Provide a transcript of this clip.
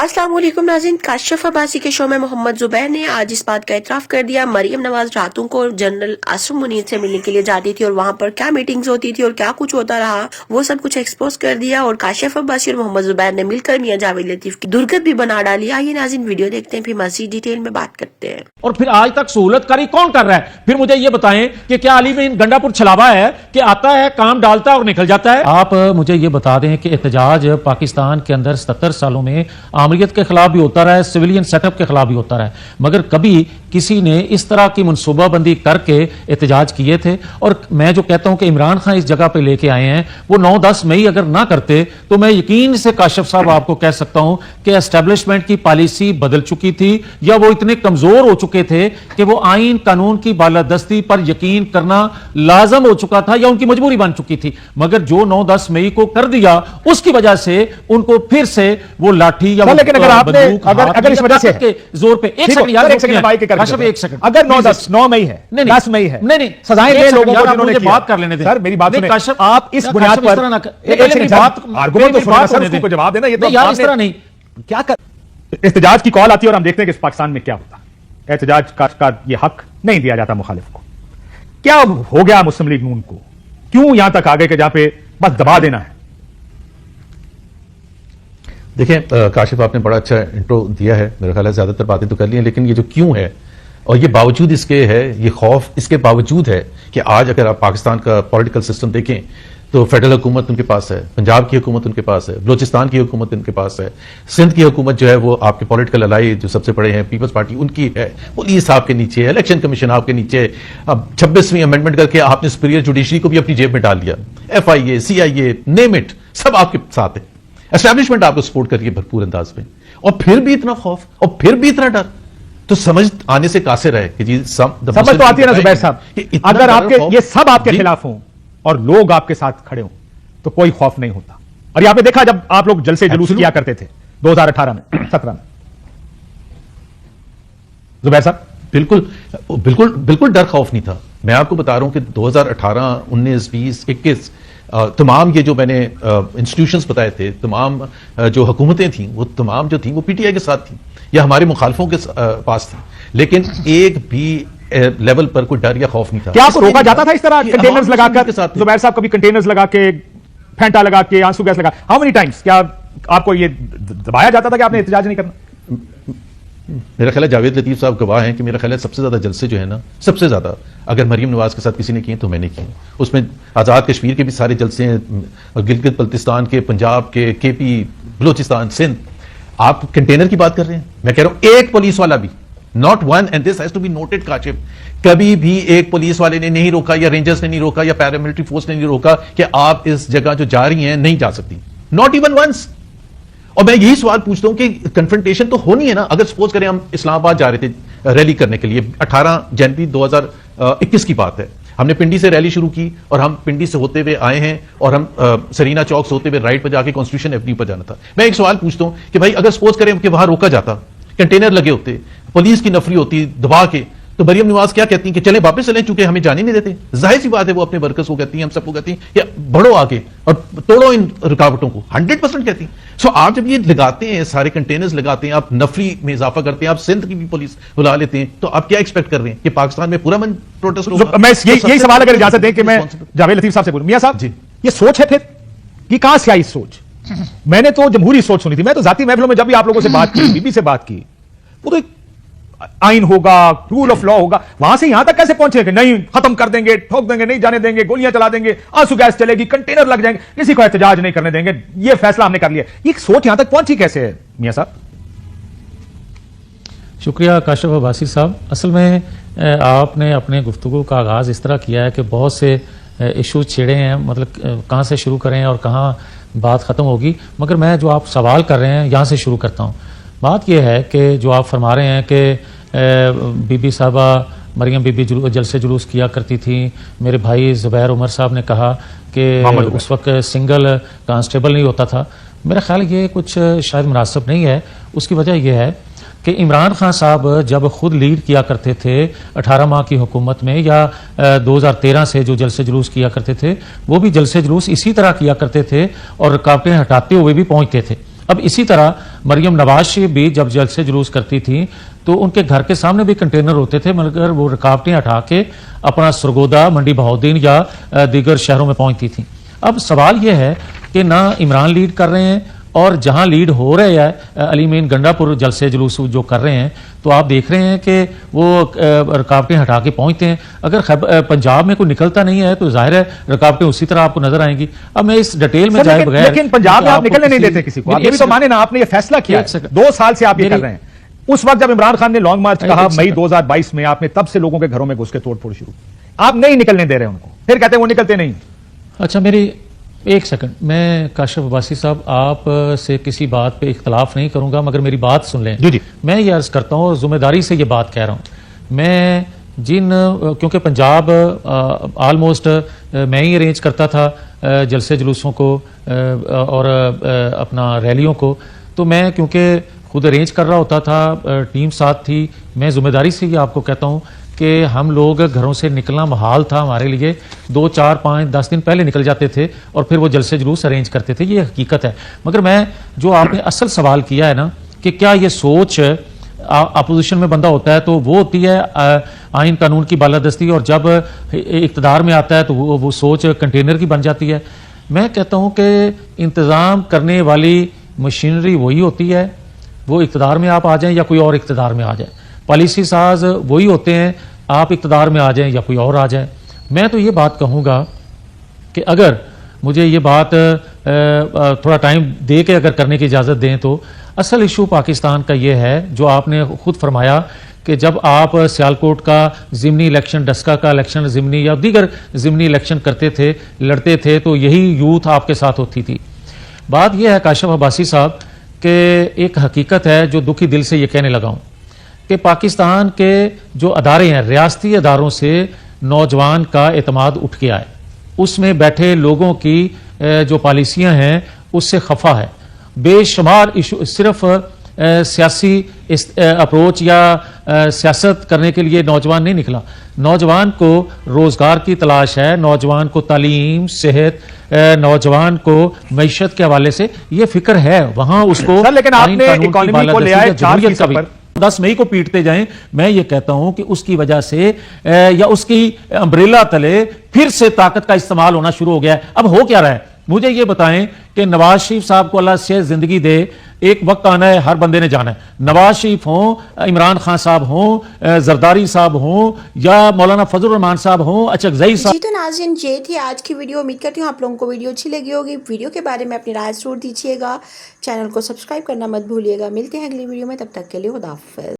अस्सलाम वालेकुम नाज़रीन, काशिफ अब्बासी के शो में मोहम्मद जुबैर ने आज इस बात का इतराफ कर दिया। मरियम नवाज रातों को जनरल आसिम मुनीर से मिलने के लिए जाती थी और वहां पर क्या मीटिंग्स होती थी और क्या कुछ होता रहा, वो सब कुछ एक्सपोज कर दिया। और काशिफ अब्बासी और मोहम्मद जुबैर ने मिलकर मियां जावेद लतीफ की दुर्गत भी बना डाली। आइए नाज़रीन वीडियो देखते हैं, फिर मज़ीद डिटेल में बात करते हैं। और फिर आज तक सहूलतकारी कौन कर रहा है? फिर मुझे ये बताएं कि क्या अली में गंडापुर छलावा है कि आता है, काम डालता है और निकल जाता है? आप मुझे ये बता दें कि एहतजाज पाकिस्तान के अंदर 77 सालों में आमरीत के खिलाफ भी होता रहा है, सिविलियन सेटअप के खिलाफ भी होता रहा है, मगर कभी किसी ने इस तरह की मनसूबाबंदी करके एहतजाज किए थे। और मैं जो कहता हूं कि इमरान खान इस जगह पे लेके आए हैं, वो 9-10 मई अगर ना करते तो मैं यकीन से काशिफ साहब आपको कह सकता हूं कि एस्टेब्लिशमेंट की पॉलिसी बदल चुकी थी, या वो इतने कमजोर हो चुके थे कि वो आइन कानून की बालादस्ती पर यकीन करना लाजम हो चुका था या उनकी मजबूरी बन चुकी थी। मगर जो 9-10 मई को कर दिया, उसकी वजह से उनको फिर से वो लाठी या लेकिन अगर आपने अगर इस वजह से जोर पे एक सेकंड यार, एक सेकंड भाई के काशिफ एक सेकंड, अगर 9 मई है, 10 मई है, नहीं सजाएं दे लोगों को जिन्होंने किया। बात कर लेने दें सर मेरी बात सुनिए, काशिफ आप इस बुनियाद पर आर्गुमेंट तो सुनिए सर, उसको जवाब देना। ये तो यार इस तरह नहीं, क्या कर एहतजाज की कॉल आती है और हम देखते हैं कि पाकिस्तान में क्या होता है। एहतजाज का ये हक नहीं दिया जाता मुखालिफ को। क्या हो गया मुस्लिम लीग नून को? क्यों यहां तक आ गए कि जहां पे बस दबा देना है? देखें काशिफ, आपने बड़ा अच्छा इंट्रो दिया है, मेरा ख्याल है ज्यादातर बातें तो कर ली हैं, लेकिन ये जो क्यों है और ये बावजूद इसके है, ये खौफ इसके बावजूद है कि आज अगर आप पाकिस्तान का पॉलिटिकल सिस्टम देखें तो फेडरल हुकूमत उनके पास है, पंजाब की हुकूमत उनके पास है, बलोचिस्तान की हुकूमत उनके पास है, सिंध की हुकूमत जो है वो आपके पॉलिटिकल अलाई जो सबसे बड़े हैं पीपल्स पार्टी उनकी है, पुलिस आपके नीचे है, इलेक्शन कमीशन आपके नीचे है। अब 26वीं अमेंडमेंट करके आपने सुपीरियर जुडिशरी को भी अपनी जेब में डाल दिया, FIA, CIA, नेम इट, सब आपके साथ है। एस्टैब्लिशमेंट आपको सपोर्ट करिए भरपूर अंदाज में, और फिर भी इतना खौफ और फिर भी इतना डर, तो समझ आने से कासिर है कि जी समझ तो आती है ना जुबैर साहब, अगर आपके ये सब आपके खिलाफ हों और लोग आपके साथ खड़े हों तो कोई खौफ नहीं होता। और यहां पे देखा जब आप लोग जलसे जुलूस किया करते थे 2018 में, 17 में, जुबैर साहब बिल्कुल बिल्कुल बिल्कुल डर खौफ नहीं था। मैं आपको बता रहा हूं कि 2018, 19, 20, 21 तमाम ये जो मैंने इंस्टीट्यूशंस बताए थे, तमाम जो हुकूमतें थी वो तमाम जो थी वो PTI के साथ थी या हमारे मुखालफों के पास थी, लेकिन एक भी लेवल पर कोई डर या खौफ नहीं था। क्या आपको रोका जाता था इस तरह कंटेनर्स लगाकर के साथ? जुबैर साहब कभी कंटेनर्स लगा के, फेंटा लगा के, आंसू गैस लगा, हाउ मेनी टाइम्स क्या आपको ये दबाया जाता था कि आपने एहतजाज नहीं करना? मेरा ख्याल है जावेद लतीफ साहब गवाह हैं कि मेरा ख्याल है सबसे ज्यादा जलसे जो है ना, सबसे ज्यादा अगर मरियम नवाज के साथ किसी ने किए तो मैंने किए। उसमें आजाद कश्मीर के भी सारे जलसे हैं, गिलगित बल्तिस्तान के, पंजाब के, KP, बलोचिस्तान, सिंध। आप कंटेनर की बात कर रहे हैं, मैं कह रहा हूं एक पुलिस वाला भी, not one, and this has to be noted Kashif, कभी भी एक पुलिस वाले ने नहीं रोका या रेंजर्स ने नहीं रोका या पैरामिलिट्री फोर्स ने नहीं रोका कि आप इस जगह जो जा रही हैं नहीं जा सकती, नॉट इवन वंस। और मैं यही सवाल पूछता हूं कि कन्फ्रंटेशन तो होनी है ना। अगर सपोज करें हम इस्लामाबाद जा रहे थे रैली करने के लिए, 18 जनवरी 2021 की बात है, हमने पिंडी से रैली शुरू की और हम पिंडी से होते हुए आए हैं और हम सरीना चौक से होते हुए राइट पर जाके कॉन्स्टिट्यूशन एवेन्यू पर जाना था। मैं एक सवाल पूछता हूं कि भाई अगर सपोज करें कि वहां रोका जाता, कंटेनर लगे होते, पुलिस की नफरी होती दबा के, तो मरियम नवाज क्या कहती हैं कि चले वापस चलें, चूंकि हमें जाने नहीं देते। जाहिर सी बात है वो अपने वर्कर्स को कहती हैं, हम सबको कहती हैं या बढ़ो आगे और तोड़ो इन रुकावटों को, 100% कहती हैं। सो आप जब ये लगाते हैं, सारे कंटेनर्स लगाते हैं, आप नफरी में इजाफा करते हैं, आप सिंध की भी पुलिस बुला लेते हैं, तो आप क्या एक्सपेक्ट कर रहे हैं कि पाकिस्तान में पूरा मन प्रोटेस्ट होगा? मैं यही सवाल अगर इजाजत दें कि मैं जावेद लतीफ साहब से बोलूं, मियां साहब जी ये सोच है फिर कि कहां से आई सोच? मैंने तो जमहूरी सोच सुनी थी, मैं तो जाती महफिलों में जब भी आप लोगों से बात की, बीबी से बात की, वो तो आइन होगा, रूल ऑफ लॉ होगा, वहां से यहां तक कैसे पहुंचे कि नहीं खत्म कर देंगे, ठोक देंगे, नहीं जाने देंगे, गोलियां चला देंगे, आंसू गैस चलेगी, कंटेनर लग जाएंगे, किसी को एहतजाज नहीं करने देंगे, ये फैसला हमने कर लिया। ये सोच यहां तक पहुंची कैसे है मियां साहब? शुक्रिया काशिफ अब्बासी साहब। असल में आपने अपने गुफ्तगू का आगाज इस तरह किया है कि बहुत से इशू छेड़े हैं, मतलब कहां से शुरू करें और कहां बात खत्म होगी, मगर मैं जो आप सवाल कर रहे हैं यहां से शुरू करता हूं। बात यह है कि जो आप फरमा रहे हैं कि बीबी साहबा मरियम बीबी जलसे जुलूस किया करती थी, मेरे भाई ज़ुबैर उमर साहब ने कहा कि उस वक्त सिंगल कांस्टेबल नहीं होता था। मेरा ख्याल ये कुछ शायद मुनासिब नहीं है। उसकी वजह यह है कि इमरान खान साहब जब खुद लीड किया करते थे 18 माह की हुकूमत में, या 2013 से जो जलसे जुलूस किया करते थे, वो भी जलसे जुलूस इसी तरह किया करते थे और रुकावटें हटाते हुए भी पहुंचते थे। अब इसी तरह मरियम नवाज शरीफ भी जब जलसे जुलूस करती थी तो उनके घर के सामने भी कंटेनर होते थे, मगर वो रुकावटें हटा के अपना सरगोदा, मंडी बहाउद्दीन या दीगर शहरों में पहुंचती थी। अब सवाल यह है कि ना इमरान लीड कर रहे हैं, और जहां लीड हो रहे हैं अली मीन गंडापुर जलसे जुलूस जो कर रहे हैं, तो आप देख रहे हैं कि वो रुकावटें हटा के पहुंचते हैं। अगर पंजाब में कोई निकलता नहीं है तो जाहिर है रुकावटें उसी तरह आपको नजर आएंगी। अब मैं इस डिटेल में जाए बगैर, लेकिन पंजाब में आप निकलने नहीं देते किसी को, आप ये भी तो माने ना, आपने ये फैसला किया 2 साल से आप ये कर रहे हैं। उस वक्त जब इमरान खान ने लॉन्ग मार्च कहा मई 2022 में, आपने तब से लोगों के घरों में घुस के तोड़फोड़ शुरू, आप नहीं निकलने दे रहे उनको, फिर कहते हैं वो निकलते नहीं। अच्छा, मेरी एक सेकंड, मैं काशिफ अब्बासी साहब आप से किसी बात पे इख्तलाफ नहीं करूंगा, मगर मेरी बात सुन लें। जी जी। मैं ये अर्ज करता हूँ, जिम्मेदारी से ये बात कह रहा हूँ मैं, क्योंकि पंजाब ऑलमोस्ट मैं ही अरेंज करता था जलसे जुलूसों को और अपना रैलियों को, तो मैं क्योंकि खुद अरेंज कर रहा होता था, टीम साथ थी, मैं जिम्मेदारी से ये आपको कहता हूँ कि हम लोग घरों से निकलना महाल था हमारे लिए। 2, 4, 5, 10 दिन पहले निकल जाते थे और फिर वो जलसे जुलूस अरेंज करते थे, ये हकीकत है। मगर मैं, जो आपने असल सवाल किया है ना कि क्या ये सोच अपोजिशन में बंदा होता है तो वो होती है आइन कानून की बालादस्ती, और जब इक़्तिदार में आता है तो वो सोच कंटेनर की बन जाती है। मैं कहता हूँ कि इंतज़ाम करने वाली मशीनरी वही होती है, वो इक़्तिदार में आप आ जाएं या कोई और इक़्तिदार में आ जाए, पॉलिसी साज वही होते हैं, आप इक़्तिदार में आ जाएं या कोई और आ जाए। मैं तो ये बात कहूँगा कि अगर मुझे ये बात थोड़ा टाइम दे के अगर करने की इजाज़त दें तो असल इशू पाकिस्तान का ये है, जो आपने खुद फरमाया कि जब आप सियालकोट का ज़िमनी इलेक्शन, डस्का का इलेक्शन ज़िमनी या दीगर ज़िमनी इलेक्शन करते थे, लड़ते थे, तो यही यूथ आपके साथ होती थी। बात यह है काशिफ अब्बासी साहब कि एक हकीकत है जो दुखी दिल से ये कहने लगा हूँ कि पाकिस्तान के जो अदारे हैं, रियासती अदारों से नौजवान का एतमाद उठ गया है, उसमें बैठे लोगों की जो पॉलिसियां हैं उससे खफा है। बेशुमार इशू, सिर्फ सियासी अप्रोच या सियासत करने के लिए नौजवान नहीं निकला, नौजवान को रोजगार की तलाश है, नौजवान को तालीम, सेहत, नौजवान को मईशत के हवाले से ये फिक्र है वहां उसको। लेकिन आपने इकोनॉमी को ले आए 4% पर, 10 मई को पीटते जाएं। मैं ये कहता हूं कि उसकी वजह से या उसकी अम्ब्रेला तले फिर से ताकत का इस्तेमाल होना शुरू हो गया है। अब हो क्या रहा है, मुझे ये बताएं कि नवाज शरीफ साहब को अल्लाह से जिंदगी दे, एक वक्त आना है, हर बंदे ने जाना है, नवाज शरीफ हों, इमरान खान साहब हों, जरदारी साहब हों या मौलाना फजल रहमान साहब हों, अचकजई साहब। जी तो नाज़रीन, ये थी आज की वीडियो। उम्मीद करती हूँ आप लोगों को वीडियो अच्छी लगी होगी। वीडियो के बारे में अपनी राय जरूर दीजिएगा, चैनल को सब्सक्राइब करना मत भूलिएगा। मिलते हैं अगली वीडियो में, तब तक के लिए खुदा हाफिज़।